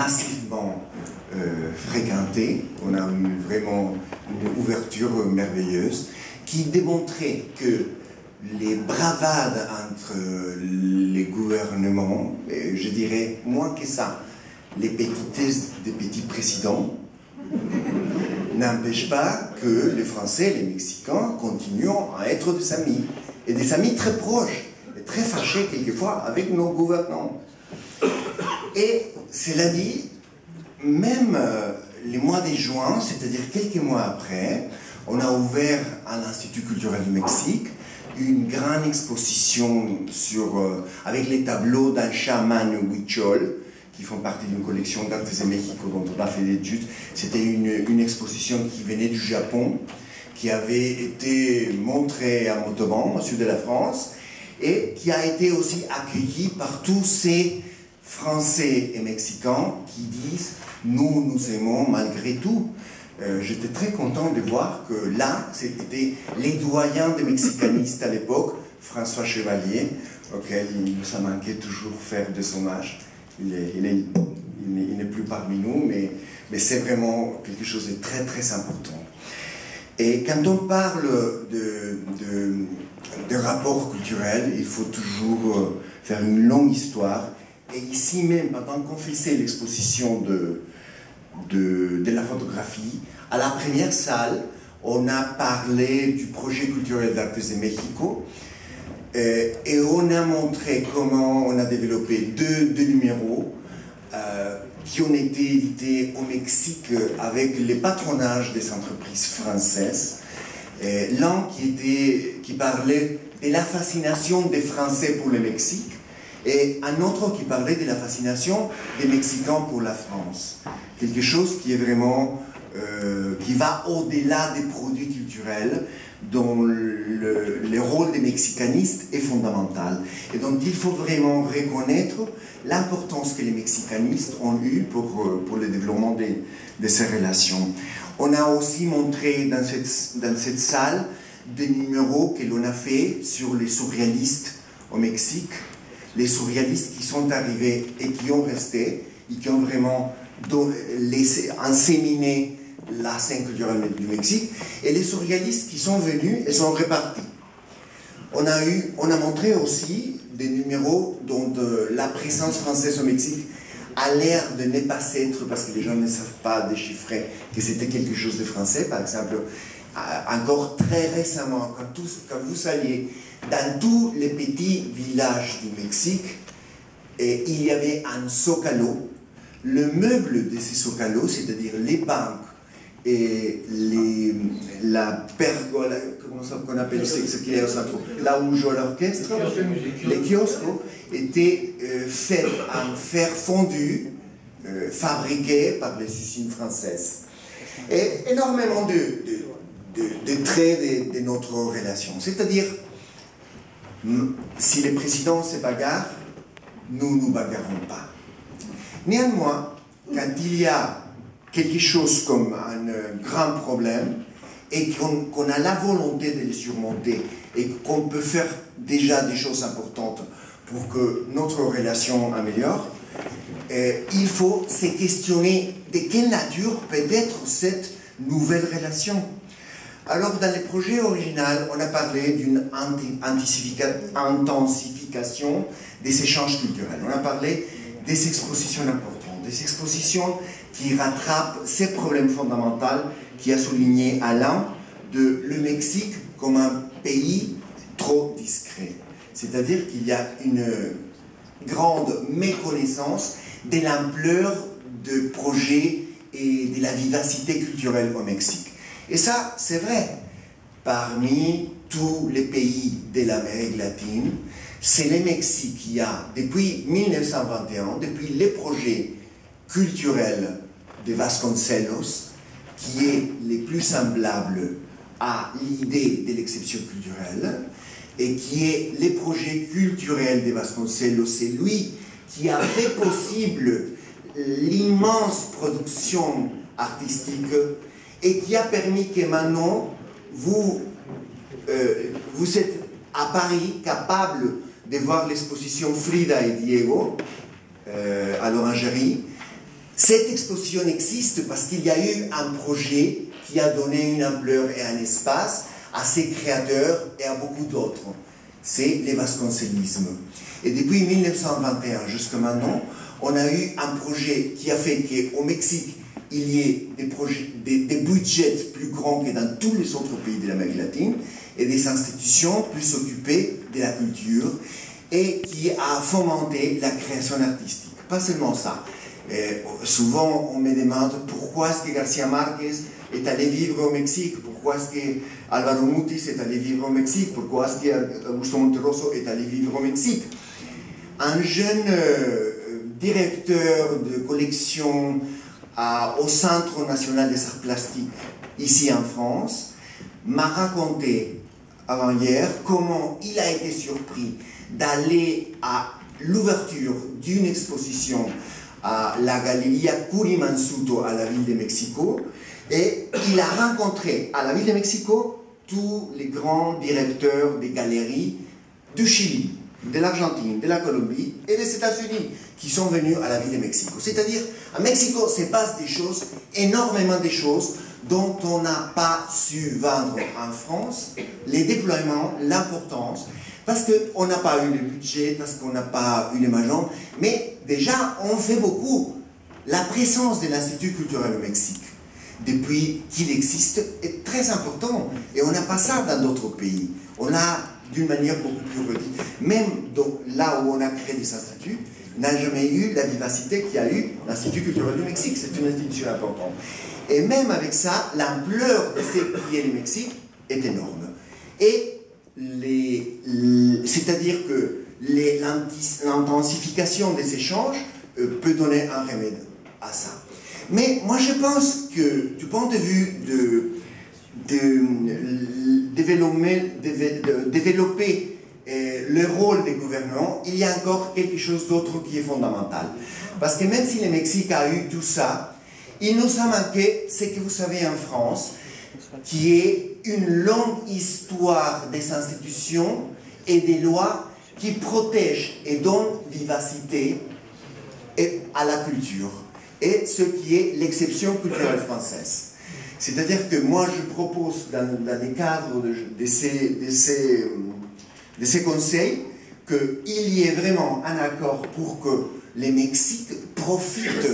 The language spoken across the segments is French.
massivement fréquenté. On a eu vraiment une ouverture merveilleuse qui démontrait que les bravades entre les gouvernements, et je dirais moins que ça, les petitesses des petits présidents, n'empêchent pas que les Français et les Mexicains continuent à être des amis, et des amis très proches, et très fâchés quelquefois avec nos gouvernants. Et cela dit, même les mois de juin, c'est-à-dire quelques mois après, on a ouvert à l'Institut culturel du Mexique une grande exposition avec les tableaux d'un chaman huichol, qui font partie d'une collection d'Artes et Mexico dont on a fait l'étude. C'était une exposition qui venait du Japon, qui avait été montrée à Montauban, au sud de la France, et qui a été aussi accueillie par tous ces Français et Mexicains qui disent « nous aimons malgré tout ». J'étais très content de voir que là, c'était les doyens des mexicanistes à l'époque, François Chevalier, auquel il nous a manqué toujours faire des hommages. Il n'est plus parmi nous, mais c'est vraiment quelque chose de très très important. Et quand on parle de rapports culturels, il faut toujours faire une longue histoire. Et ici même, pendant qu'on faisait l'exposition de la photographie, à la première salle, on a parlé du projet culturel d'Artes de Mexico et on a montré comment on a développé deux numéros qui ont été édités au Mexique avec les patronages des entreprises françaises. L'un qui parlait de la fascination des Français pour le Mexique et un autre qui parlait de la fascination des Mexicains pour la France. Quelque chose qui est vraiment, qui va au-delà des produits culturels, dont le rôle des mexicanistes est fondamental et dont il faut vraiment reconnaître l'importance que les mexicanistes ont eue pour le développement de ces relations. On a aussi montré dans cette salle des numéros que l'on a fait sur les surréalistes au Mexique, les surréalistes qui sont arrivés et qui ont resté, et qui ont vraiment laissé inséminer la scène culturelle du Mexique, et les surréalistes qui sont venus et sont repartis. On a montré aussi des numéros dont la présence française au Mexique a l'air de ne pas être, parce que les gens ne savent pas déchiffrer que c'était quelque chose de français. Par exemple, encore très récemment, quand vous alliez dans tous les petits villages du Mexique, il y avait un zocalo. Le meuble de ces zocalos, c'est-à-dire les banques et la pergola, comment ça qu'on appelle ce qu'il y a au centre, là où joue l'orchestre, les kiosques étaient faits en fer fondu, fabriqués par les usines françaises. Et énormément de traits de notre relation. C'est-à-dire, si les présidents se bagarrent, nous ne nous bagarrons pas. Néanmoins, quand il y a quelque chose comme un grand problème et qu'on a la volonté de le surmonter et qu'on peut faire déjà des choses importantes pour que notre relation améliore, il faut se questionner de quelle nature peut être cette nouvelle relation. Alors, dans le projet original, on a parlé d'une intensification des échanges culturels. On a parlé des expositions importantes, des expositions qui rattrapent ces problèmes fondamentaux qui a souligné Alain de le Mexique comme un pays trop discret. C'est-à-dire qu'il y a une grande méconnaissance de l'ampleur de projets et de la vivacité culturelle au Mexique. Et ça, c'est vrai. Parmi tous les pays de l'Amérique latine, c'est le Mexique qui a, depuis 1921, depuis les projets culturels de Vasconcelos, qui est le plus semblable à l'idée de l'exception culturelle, et qui est les projets culturels de Vasconcelos. C'est lui qui a fait possible l'immense production artistique et qui a permis que maintenant vous êtes à Paris capable de voir l'exposition Frida et Diego à l'Orangerie, Cette exposition existe parce qu'il y a eu un projet qui a donné une ampleur et un espace à ces créateurs et à beaucoup d'autres. C'est les vasconcellismes. Et depuis 1921 jusqu'à maintenant, on a eu un projet qui a fait qu'au Mexique, il y ait des budgets plus grands que dans tous les autres pays de l'Amérique latine et des institutions plus occupées de la culture et qui a fomenté la création artistique. Pas seulement ça. Souvent, on me demande pourquoi est-ce que García Márquez est allé vivre au Mexique, pourquoi est-ce que Álvaro Mutis est allé vivre au Mexique, pourquoi est-ce que Augusto Monterroso est allé vivre au Mexique. Un jeune directeur de collection au Centre national des arts plastiques, ici en France, m'a raconté avant-hier comment il a été surpris d'aller à l'ouverture d'une exposition à la Galeria Curimansuto à la ville de Mexico, et il a rencontré à la ville de Mexico tous les grands directeurs des galeries du Chili, de l'Argentine, de la Colombie et des États-Unis qui sont venus à la ville de Mexico. C'est-à-dire, à Mexico se passent des choses, énormément de choses, dont on n'a pas su vendre en France, les déploiements, l'importance, parce qu'on n'a pas eu le budget, parce qu'on n'a pas eu les majors, mais déjà, on fait beaucoup. La présence de l'Institut culturel au Mexique, depuis qu'il existe, est très important. Et on n'a pas ça dans d'autres pays. On a d'une manière beaucoup plus réduite. Même là où on a créé des instituts, n'a jamais eu la vivacité qu'il y a eu l'Institut culturel du Mexique. C'est une institution importante. Et même avec ça, l'ampleur de ce qui est le Mexique est énorme. Et c'est-à-dire que l'intensification des échanges peut donner un remède à ça. Mais moi je pense que du point de vue de développer le rôle des gouvernements, il y a encore quelque chose d'autre qui est fondamental. Parce que même si le Mexique a eu tout ça, il nous a manqué ce que vous savez en France, qui est une longue histoire des institutions et des lois qui protègent et donnent vivacité à la culture, et ce qui est l'exception culturelle française. C'est-à-dire que moi je propose dans le cadre de ces conseils qu'il y ait vraiment un accord pour que le Mexique profite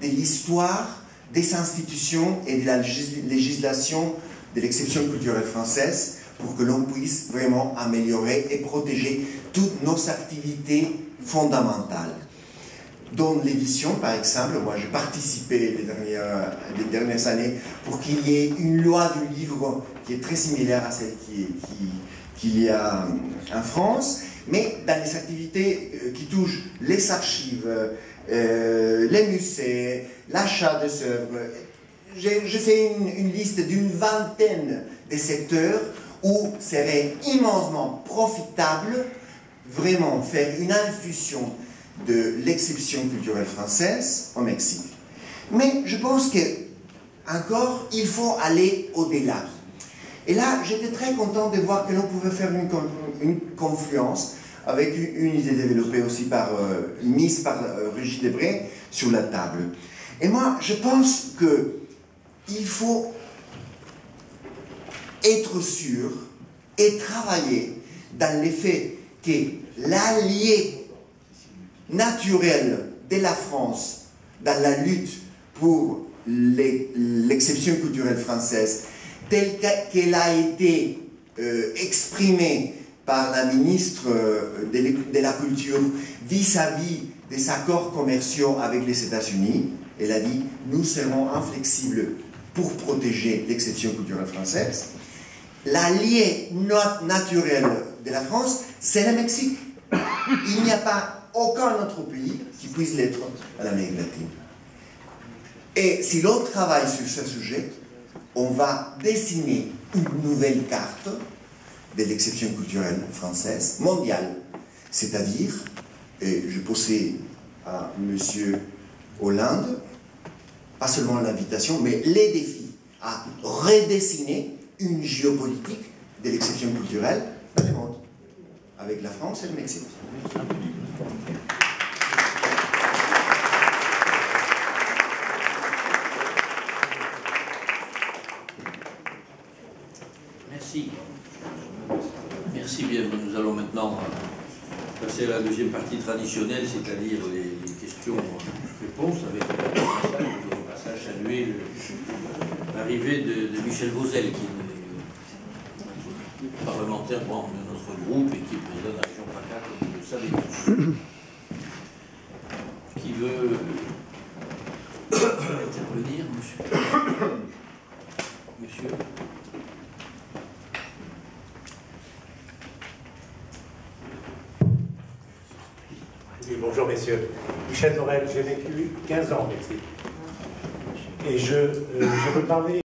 de l'histoire, des institutions et de la législation de l'exception culturelle française pour que l'on puisse vraiment améliorer et protéger toutes nos activités fondamentales. Dans l'édition, par exemple, moi j'ai participé les dernières années pour qu'il y ait une loi du livre qui est très similaire à celle qu'il y a en France, mais dans les activités qui touchent les archives, les musées, l'achat des œuvres. J'ai fait une liste d'une vingtaine de secteurs où serait immensement profitable vraiment faire une infusion de l'exception culturelle française au Mexique. Mais je pense que encore il faut aller au-delà. Et là, j'étais très content de voir que l'on pouvait faire une confluence avec une idée développée aussi mise par Régis Debray sur la table. Et moi, je pense qu'il faut être sûr et travailler dans l'effet que l'allié naturel de la France dans la lutte pour l'exception culturelle française, telle qu'elle a été exprimée par la ministre de la Culture vis-à-vis des accords commerciaux avec les États-Unis. Elle a dit « Nous serons inflexibles pour protéger l'exception culturelle française ». L'allié naturel de la France, c'est le Mexique. Il n'y a pas aucun autre pays qui puisse l'être à l'Amérique latine. Et si l'on travaille sur ce sujet, on va dessiner une nouvelle carte de l'exception culturelle française mondiale. C'est-à-dire, et je posais à M. Hollande, pas seulement l'invitation, mais les défis à redessiner une géopolitique de l'exception culturelle dans le monde, avec la France et le Mexique. Merci. Merci bien. Nous allons maintenant passer à la deuxième partie traditionnelle, c'est-à-dire les questions-réponses, avec le passage saluer l'arrivée de Michel Vauzel, qui est parlementaire membre de notre groupe et qui est président de la région PACA, comme vous le savez tous. Qui veut intervenir, monsieur? Monsieur? Oui, bonjour messieurs. Michel Morel, j'ai vécu 15 ans au Mexique. Et je veux parler